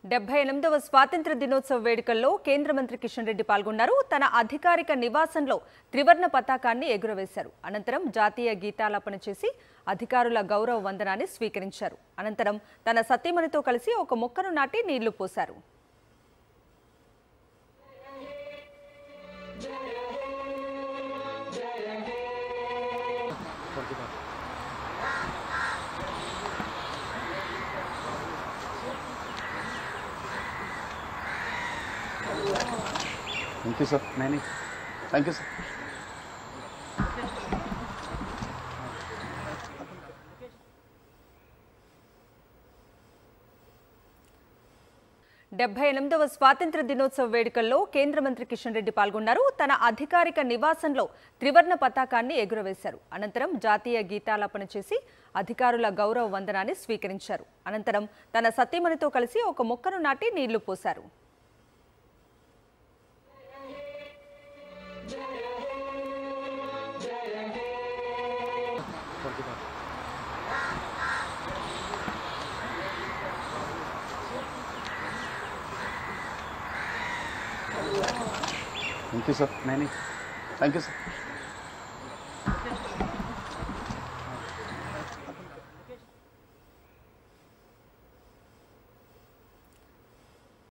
78వ స్వాతంత్ర దినోత్సవ వేడుకల్లో కేంద్ర మంత్రి కిషన్ రెడ్డి పాల్గొన్నారు. తన అధికారిక నివాసంలో త్రివర్ణ పతాకాన్ని ఎగురవేశారు. అనంతరం జాతీయ గీతాలాపన చేసి అధికారుల గౌరవ వందనాన్ని స్వీకరించారు. అనంతరం తన సతీమణితో కలిసి ఒక మొక్కను నాటి నీళ్లు పోశారు. Thank you, sir. Many. Thank you, sir. వ స్వాతంత్ర దినోత్సవ వేడుకల్లో కేంద్ర మంత్రి కిషన్ రెడ్డి పాల్గొన్నారు. తన అధికారిక నివాసంలో త్రివర్ణ పతాకాన్ని ఎగురవేశారు. అనంతరం జాతీయ గీతాలాపన చేసి అధికారుల గౌరవ వందనాన్ని స్వీకరించారు. అనంతరం తన సతీమణితో కలిసి ఒక మొక్కను నాటి నీళ్లు పోశారు. Thank you, sir. Many. Thank you, sir.